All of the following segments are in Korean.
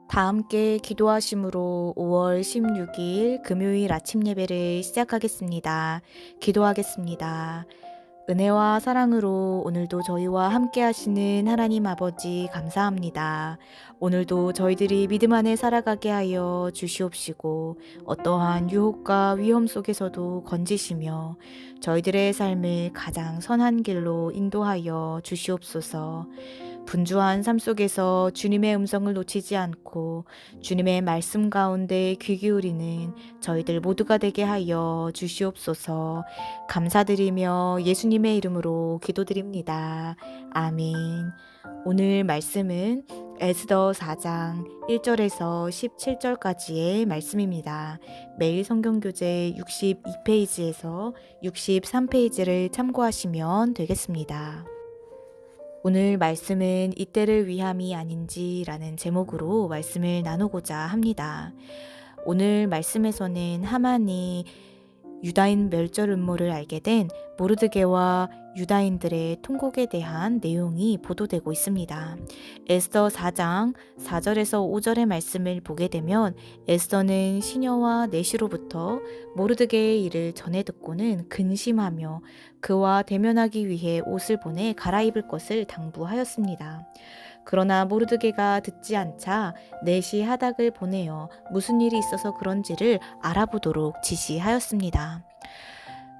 다 함께 기도하심으로 5월 16일 금요일 아침 예배를 시작하겠습니다. 기도하겠습니다. 은혜와 사랑으로 오늘도 저희와 함께 하시는 하나님 아버지 감사합니다. 오늘도 저희들이 믿음 안에 살아가게 하여 주시옵시고 어떠한 유혹과 위험 속에서도 건지시며 저희들의 삶을 가장 선한 길로 인도하여 주시옵소서. 분주한 삶 속에서 주님의 음성을 놓치지 않고 주님의 말씀 가운데 귀 기울이는 저희들 모두가 되게 하여 주시옵소서. 감사드리며 예수님의 이름으로 기도드립니다. 아멘. 오늘 말씀은 에스더 4장 1절에서 17절까지의 말씀입니다. 매일 성경교재 62페이지에서 63페이지를 참고하시면 되겠습니다. 오늘 말씀은 이때를 위함이 아닌지라는 제목으로 말씀을 나누고자 합니다. 오늘 말씀에서는 하만이 유다인 멸절 음모를 알게 된 모르드게와 유다인들의 통곡에 대한 내용이 보도되고 있습니다. 에스더 4장 4절에서 5절의 말씀을 보게 되면 에스더는 시녀와 내시로부터 모르드게의 일을 전해 듣고는 근심하며 그와 대면하기 위해 옷을 보내 갈아입을 것을 당부하였습니다. 그러나 모르드게가 듣지 않자 내시 하닥을 보내어 무슨 일이 있어서 그런지를 알아보도록 지시하였습니다.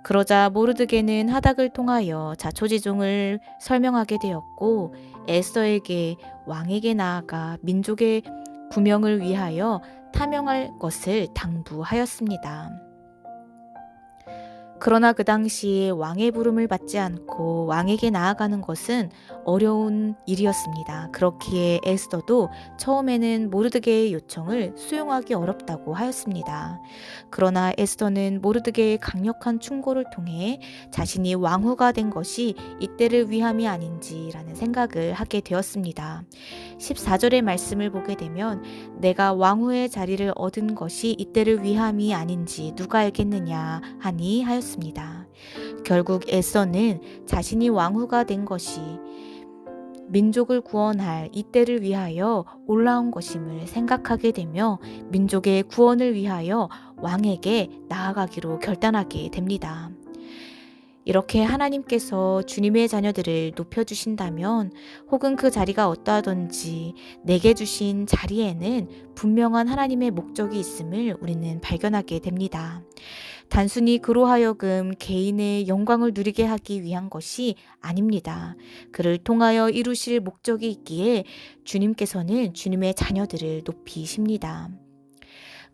그러자 모르드게는 하닥을 통하여 자초지종을 설명하게 되었고 에스더에게 왕에게 나아가 민족의 구명을 위하여 타명할 것을 당부하였습니다. 그러나 그 당시에 왕의 부름을 받지 않고 왕에게 나아가는 것은 어려운 일이었습니다. 그렇기에 에스더도 처음에는 모르드게의 요청을 수용하기 어렵다고 하였습니다. 그러나 에스더는 모르드게의 강력한 충고를 통해 자신이 왕후가 된 것이 이때를 위함이 아닌지라는 생각을 하게 되었습니다. 14절의 말씀을 보게 되면 내가 왕후의 자리를 얻은 것이 이때를 위함이 아닌지 누가 알겠느냐 하니 하였습니다. 결국 에스더는 자신이 왕후가 된 것이 민족을 구원할 이때를 위하여 올라온 것임을 생각하게 되며 민족의 구원을 위하여 왕에게 나아가기로 결단하게 됩니다. 이렇게 하나님께서 주님의 자녀들을 높여주신다면 혹은 그 자리가 어떠하든지 내게 주신 자리에는 분명한 하나님의 목적이 있음을 우리는 발견하게 됩니다. 단순히 그로 하여금 개인의 영광을 누리게 하기 위한 것이 아닙니다. 그를 통하여 이루실 목적이 있기에 주님께서는 주님의 자녀들을 높이십니다.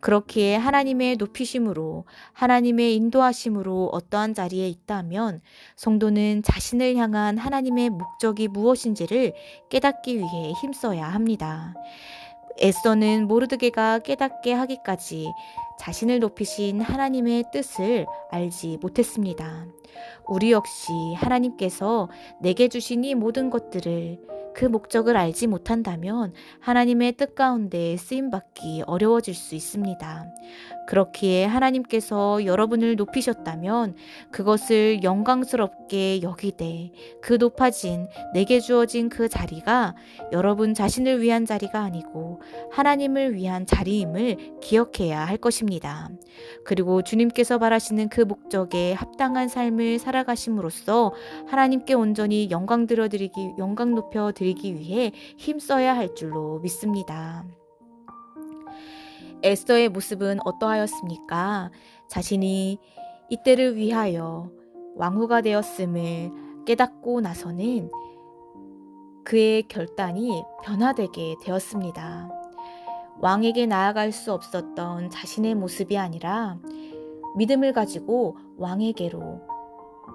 그렇기에 하나님의 높이심으로 하나님의 인도하심으로 어떠한 자리에 있다면 성도는 자신을 향한 하나님의 목적이 무엇인지를 깨닫기 위해 힘써야 합니다. 에스더는 모르드게가 깨닫게 하기까지 자신을 높이신 하나님의 뜻을 알지 못했습니다. 우리 역시 하나님께서 내게 주신 이 모든 것들을 그 목적을 알지 못한다면 하나님의 뜻 가운데 쓰임받기 어려워질 수 있습니다. 그렇기에 하나님께서 여러분을 높이셨다면 그것을 영광스럽게 여기되 그 높아진 내게 주어진 그 자리가 여러분 자신을 위한 자리가 아니고 하나님을 위한 자리임을 기억해야 할 것입니다. 그리고 주님께서 바라시는 그 목적에 합당한 삶을 살아가심으로써 하나님께 온전히 영광 높여 드리기 위해 힘써야 할 줄로 믿습니다. 에스더의 모습은 어떠하였습니까? 자신이 이때를 위하여 왕후가 되었음을 깨닫고 나서는 그의 결단이 변화되게 되었습니다. 왕에게 나아갈 수 없었던 자신의 모습이 아니라 믿음을 가지고 왕에게로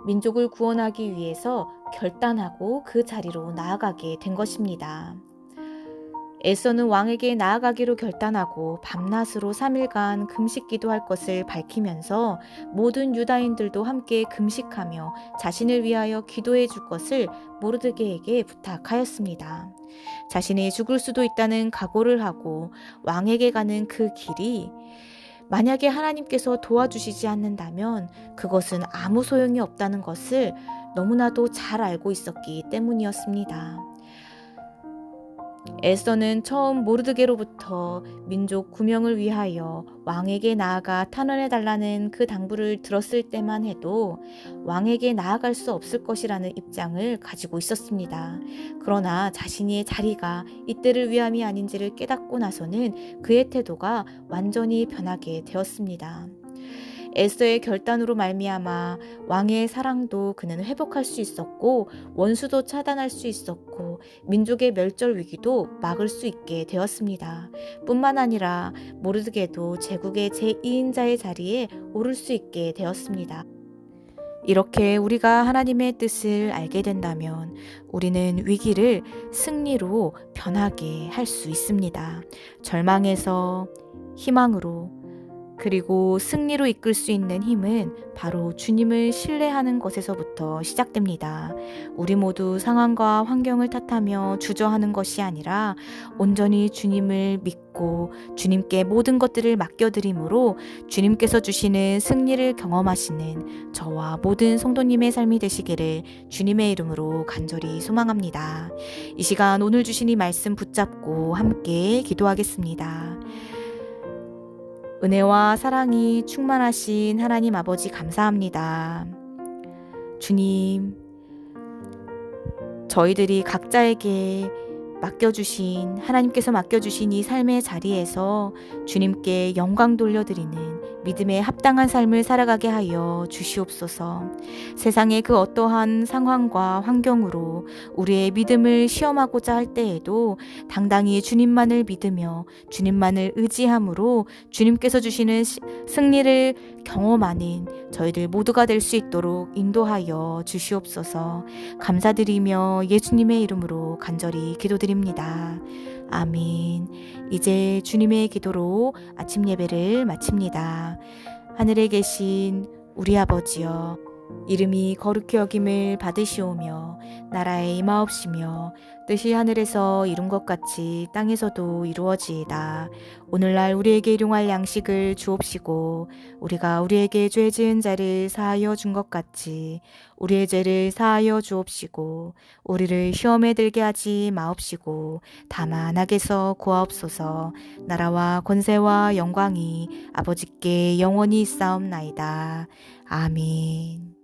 민족을 구원하기 위해서 결단하고 그 자리로 나아가게 된 것입니다. 에스더는 왕에게 나아가기로 결단하고 밤낮으로 3일간 금식 기도할 것을 밝히면서 모든 유다인들도 함께 금식하며 자신을 위하여 기도해 줄 것을 모르드게에게 부탁하였습니다. 자신이 죽을 수도 있다는 각오를 하고 왕에게 가는 그 길이 만약에 하나님께서 도와주시지 않는다면 그것은 아무 소용이 없다는 것을 너무나도 잘 알고 있었기 때문이었습니다. 에스더는 처음 모르드게로부터 민족 구명을 위하여 왕에게 나아가 탄원해달라는 그 당부를 들었을 때만 해도 왕에게 나아갈 수 없을 것이라는 입장을 가지고 있었습니다. 그러나 자신의 자리가 이때를 위함이 아닌지를 깨닫고 나서는 그의 태도가 완전히 변하게 되었습니다. 에스더의 결단으로 말미암아 왕의 사랑도 그는 회복할 수 있었고 원수도 차단할 수 있었고 민족의 멸절 위기도 막을 수 있게 되었습니다. 뿐만 아니라 모르드게도 제국의 제2인자의 자리에 오를 수 있게 되었습니다. 이렇게 우리가 하나님의 뜻을 알게 된다면 우리는 위기를 승리로 변하게 할 수 있습니다. 절망에서 희망으로, 그리고 승리로 이끌 수 있는 힘은 바로 주님을 신뢰하는 것에서부터 시작됩니다. 우리 모두 상황과 환경을 탓하며 주저하는 것이 아니라 온전히 주님을 믿고 주님께 모든 것들을 맡겨드림으로 주님께서 주시는 승리를 경험하시는 저와 모든 성도님의 삶이 되시기를 주님의 이름으로 간절히 소망합니다. 이 시간 오늘 주신 이 말씀 붙잡고 함께 기도하겠습니다. 은혜와 사랑이 충만하신 하나님 아버지 감사합니다. 주님, 저희들이 각자에게 하나님께서 맡겨주신 이 삶의 자리에서 주님께 영광 돌려드리는 믿음에 합당한 삶을 살아가게 하여 주시옵소서. 세상의 그 어떠한 상황과 환경으로 우리의 믿음을 시험하고자 할 때에도 당당히 주님만을 믿으며 주님만을 의지함으로 주님께서 주시는 승리를 경험하는 저희들 모두가 될 수 있도록 인도하여 주시옵소서. 감사드리며 예수님의 이름으로 간절히 기도드립니다. 아멘. 이제 주님의 기도로 아침 예배를 마칩니다. 하늘에 계신 우리 아버지여, 이름이 거룩히 여김을 받으시오며 나라에 임하옵시며 뜻이 하늘에서 이룬 것 같이 땅에서도 이루어지이다. 오늘날 우리에게 일용할 양식을 주옵시고 우리가 우리에게 죄 지은 자를 사하여 준 것 같이 우리의 죄를 사하여 주옵시고 우리를 시험에 들게 하지 마옵시고 다만 악에서 구하옵소서. 나라와 권세와 영광이 아버지께 영원히 있사옵나이다. 아멘.